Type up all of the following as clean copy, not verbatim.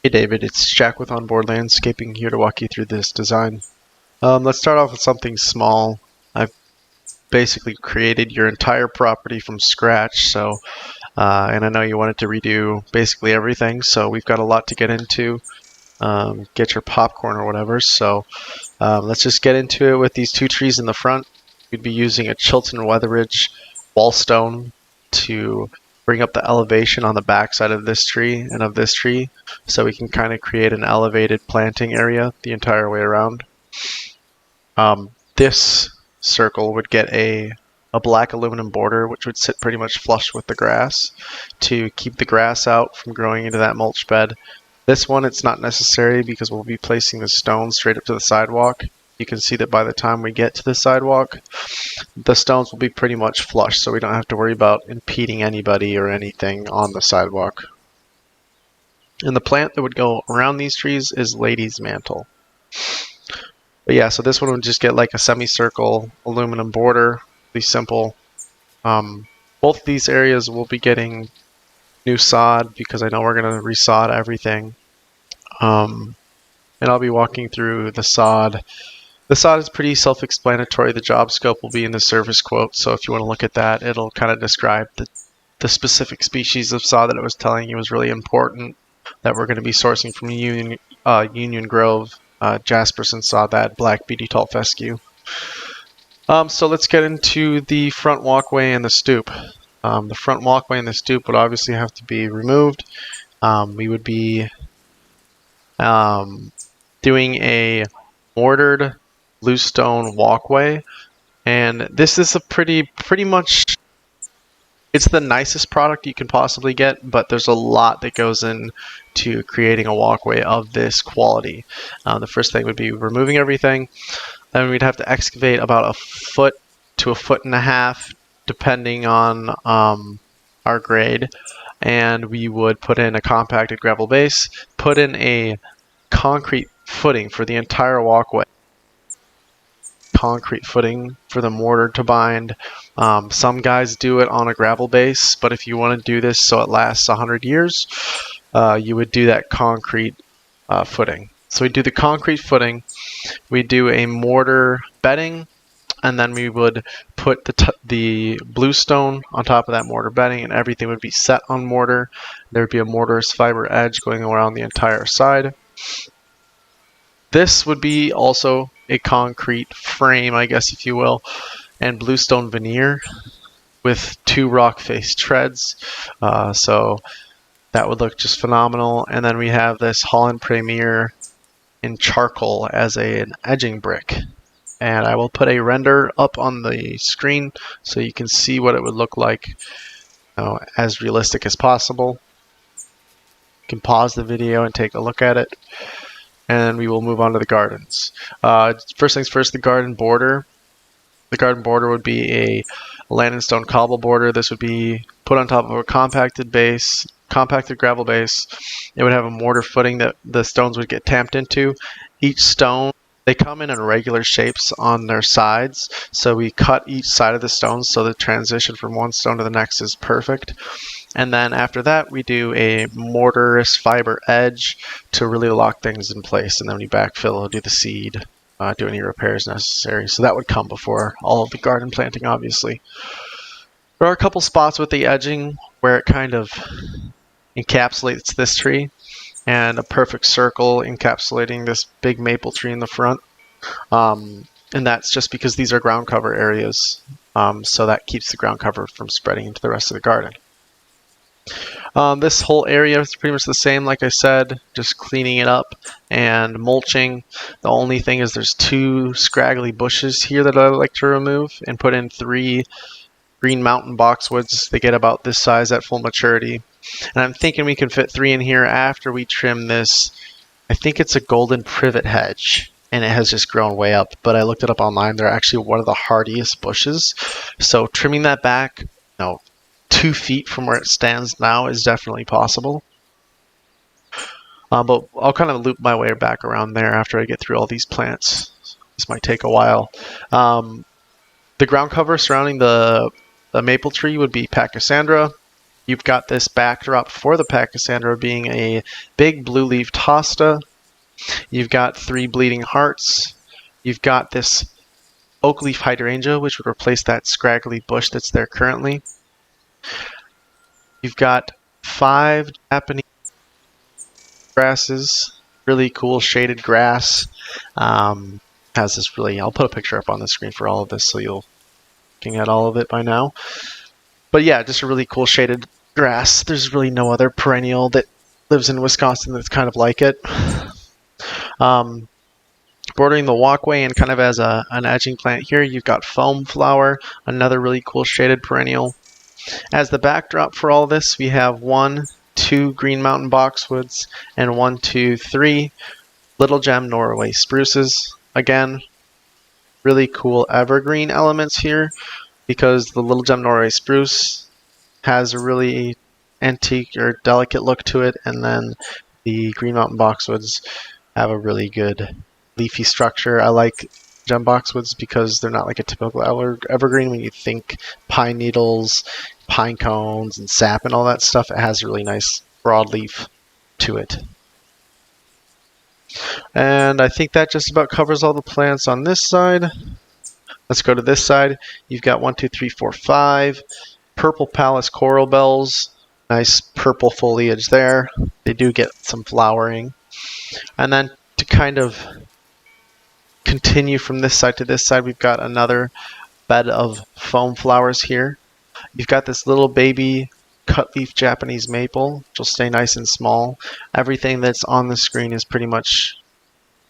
Hey David, it's Jack with Onboard Landscaping here to walk you through this design. Let's start off with something small. I've basically created your entire property from scratch, and I know you wanted to redo basically everything, so we've got a lot to get into. Get your popcorn or whatever, let's just get into it with these two trees in the front. We'd be using a Chilton Weatheridge wall stone to bring up the elevation on the back side of this tree and of this tree, so we can kind of create an elevated planting area the entire way around. This circle would get a black aluminum border, which would sit pretty much flush with the grass to keep the grass out from growing into that mulch bed. This one, it's not necessary because we'll be placing the stone straight up to the sidewalk. You can see that by the time we get to the sidewalk, the stones will be pretty much flush, so we don't have to worry about impeding anybody or anything on the sidewalk. And the plant that would go around these trees is lady's mantle. But yeah, so this one would just get like a semicircle aluminum border, really simple. Both of these areas will be getting new sod because I know we're going to resod everything. And I'll be walking through the sod. The sod is pretty self-explanatory. The job scope will be in the service quote, so if you want to look at that, it'll kind of describe the specific species of sod that I was telling you was really important, that we're going to be sourcing from Union Grove, Jasperson sod, that black beady tall fescue. So let's get into the front walkway and the stoop. The front walkway and the stoop would obviously have to be removed. We would be doing a mortared bluestone walkway, and this is a pretty much, it's the nicest product you can possibly get, but there's a lot that goes into creating a walkway of this quality. The first thing would be removing everything. Then we'd have to excavate about a foot to a foot and a half, depending on our grade, and we would put in a compacted gravel base, put in a concrete footing for the entire walkway. Concrete footing for the mortar to bind. Some guys do it on a gravel base, but if you want to do this so it lasts 100 years, you would do that concrete footing. So we do the concrete footing, we do a mortar bedding, and then we would put the bluestone on top of that mortar bedding, and everything would be set on mortar. There would be a mortarous fiber edge going around the entire side. This would be also a concrete frame, I guess if you will, and bluestone veneer with 2 rock face treads. So that would look just phenomenal. And then we have this Holland Premier in charcoal as an edging brick. And I will put a render up on the screen so you can see what it would look like, as realistic as possible. You can pause the video and take a look at it, and we will move on to the gardens. First things first, the garden border. The garden border would be a land and stone cobble border. This would be put on top of a compacted gravel base. It would have a mortar footing that the stones would get tamped into. Each stone, they come in irregular shapes on their sides, so we cut each side of the stones so the transition from one stone to the next is perfect. And then after that, we do a mortarous fiber edge to really lock things in place. And then we backfill, do the seed, do any repairs necessary. So that would come before all of the garden planting, obviously. There are a couple spots with the edging where it kind of encapsulates this tree, and a perfect circle encapsulating this big maple tree in the front. And that's just because these are ground cover areas. So that keeps the ground cover from spreading into the rest of the garden. This whole area is pretty much the same, like I said, just cleaning it up and mulching. The only thing is there's 2 scraggly bushes here that I like to remove and put in 3 green mountain boxwoods. They get about this size at full maturity. And I'm thinking we can fit 3 in here after we trim this. I think it's a golden privet hedge, and it has just grown way up, but I looked it up online. They're actually one of the hardiest bushes. So trimming that back, 2 feet from where it stands now is definitely possible. But I'll kind of loop my way back around there after I get through all these plants. This might take a while. The ground cover surrounding the maple tree would be Pachysandra. You've got this backdrop for the Pachysandra being a big blue leaf hosta. You've got 3 bleeding hearts. You've got this oak leaf hydrangea, which would replace that scraggly bush that's there currently. You've got 5 Japanese grasses, really cool shaded grass. Has this really, I'll put a picture up on the screen for all of this so you'll be looking at all of it by now. But yeah, just a really cool shaded grass. There's really no other perennial that lives in Wisconsin that's kind of like it. Bordering the walkway and kind of as an edging plant here, you've got foam flower, another really cool shaded perennial. As the backdrop for all this, we have 1, 2 Green Mountain boxwoods and 1, 2, 3 Little Gem Norway spruces. Again, really cool evergreen elements here because the Little Gem Norway spruce has a really antique or delicate look to it, and then the Green Mountain boxwoods have a really good leafy structure. I like gem boxwoods because they're not like a typical evergreen. When you think pine needles, pine cones, and sap and all that stuff, it has a really nice broad leaf to it. And I think that just about covers all the plants on this side. Let's go to this side. You've got 1, 2, 3, 4, 5 purple Pallas coral bells. Nice purple foliage there. They do get some flowering. And then to kind of continue from this side to this side, we've got another bed of foam flowers here. You've got this little baby cutleaf Japanese maple, which will stay nice and small. Everything that's on the screen is pretty much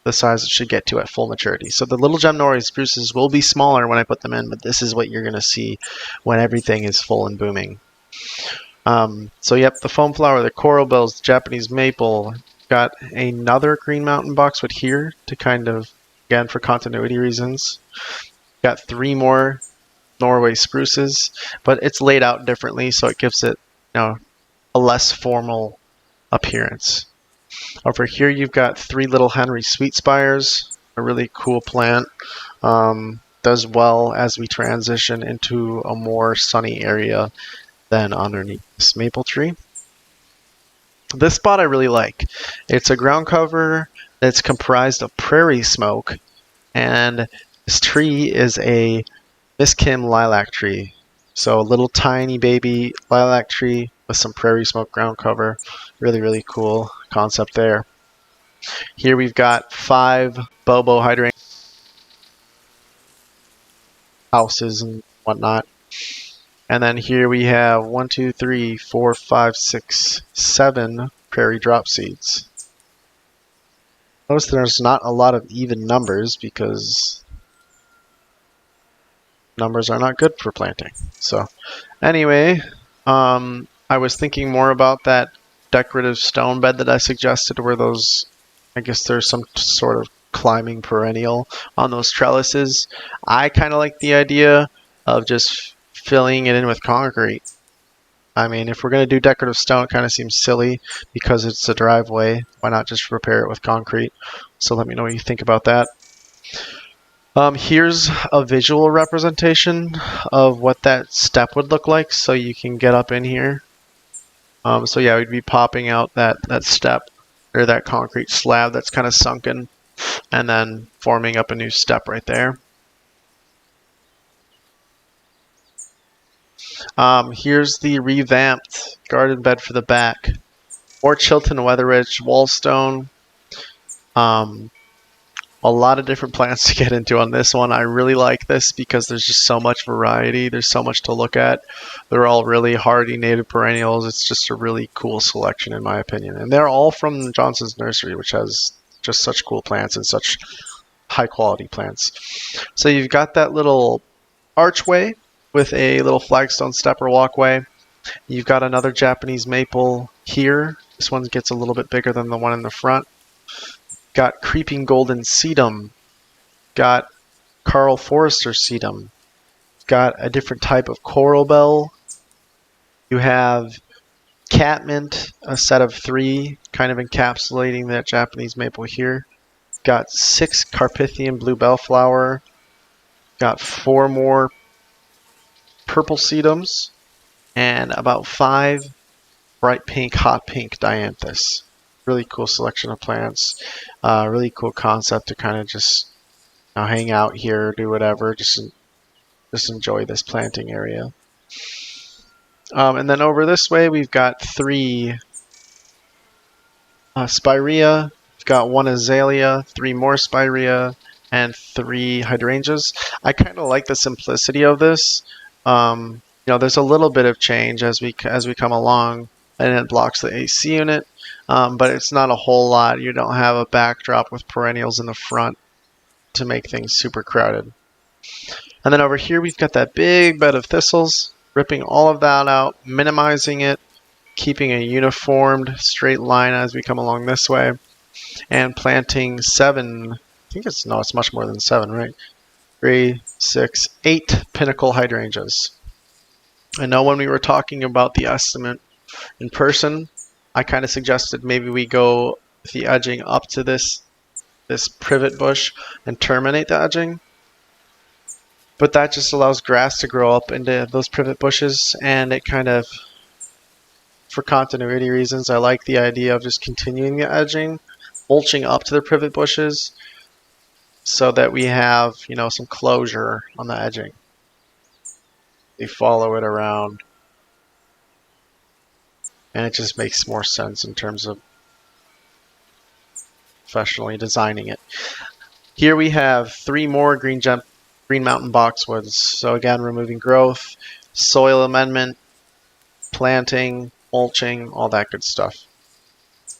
the size it should get to at full maturity. So the Little Gem Norway spruces will be smaller when I put them in, but this is what you're going to see when everything is full and booming. So yep, the foam flower, the coral bells, the Japanese maple. Got another Green Mountain boxwood here to kind of, again, for continuity reasons. Got 3 more Norway spruces, but it's laid out differently, so it gives it, a less formal appearance. Over here, you've got 3 little Henry sweet spires, a really cool plant. Does well as we transition into a more sunny area than underneath this maple tree. This spot I really like. It's a ground cover that's comprised of prairie smoke, and this tree is a Miss Kim lilac tree. So a little tiny baby lilac tree with some prairie smoke ground cover. Really, really cool concept there. Here we've got 5 Bobo hydrangea houses and whatnot. And then here we have 1, 2, 3, 4, 5, 6, 7 prairie drop seeds. Notice there's not a lot of even numbers because numbers are not good for planting. So anyway, I was thinking more about that decorative stone bed that I suggested where those, I guess there's some sort of climbing perennial on those trellises. I kind of like the idea of just filling it in with concrete. I mean, if we're going to do decorative stone, it kind of seems silly because it's a driveway. Why not just repair it with concrete? So let me know what you think about that. Here's a visual representation of what that step would look like so you can get up in here. So yeah, we'd be popping out that step or that concrete slab that's kind of sunken and then forming up a new step right there. Here's the revamped garden bed for the back. More Chilton Weatheridge wallstone. A lot of different plants to get into on this one. I really like this because there's just so much variety. There's so much to look at. They're all really hardy native perennials. It's just a really cool selection in my opinion. And they're all from Johnson's Nursery, which has just such cool plants and such high quality plants. So you've got that little archway with a little flagstone step or walkway. You've got another Japanese maple here. This one gets a little bit bigger than the one in the front. Got creeping golden sedum. Got Carl Forrester sedum. Got a different type of coral bell. You have catmint, a set of 3, kind of encapsulating that Japanese maple here. Got 6 Carpathian blue bellflower. Got 4 more purple sedums. and about 5 bright pink, hot pink dianthus. Really cool selection of plants. Really cool concept to kind of just hang out here, do whatever, just enjoy this planting area. And then over this way, we've got 3 spirea. We've got 1 azalea, 3 more spirea, and 3 hydrangeas. I kind of like the simplicity of this. There's a little bit of change as we come along, and it blocks the AC unit, but it's not a whole lot. You don't have a backdrop with perennials in the front to make things super crowded. And then over here we've got that big bed of thistles, ripping all of that out, minimizing it, keeping a uniformed straight line as we come along this way, and planting 7, I think it's much more than 7, right? 3, 6, 8 pinnacle hydrangeas. I know when we were talking about the estimate in person, I kind of suggested maybe we go with the edging up to this privet bush and terminate the edging. But that just allows grass to grow up into those privet bushes, and it kind of, for continuity reasons, I like the idea of just continuing the edging, mulching up to the privet bushes, so that we have, some closure on the edging. We follow it around, and it just makes more sense in terms of professionally designing it. Here we have 3 more Green Mountain boxwoods. So again, removing growth, soil amendment, planting, mulching, all that good stuff.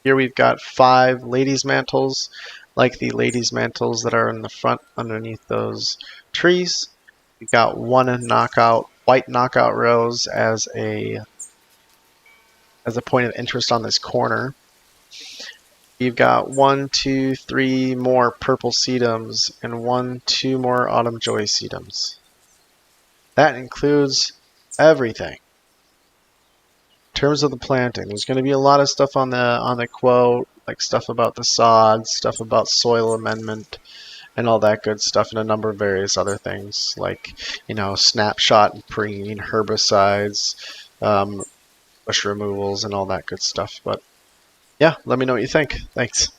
Here we've got 5 ladies' mantles, like the ladies' mantles that are in the front underneath those trees. We've got 1 white knockout rose as a point of interest on this corner. You've got 1, 2, 3 more purple sedums and 1, 2 more autumn joy sedums. That includes everything. In terms of the planting, there's going to be a lot of stuff on the quote, like stuff about the sods, stuff about soil amendment, and all that good stuff, and a number of various other things like snapshot and preen, herbicides, bush removals, and all that good stuff. But yeah, let me know what you think. Thanks.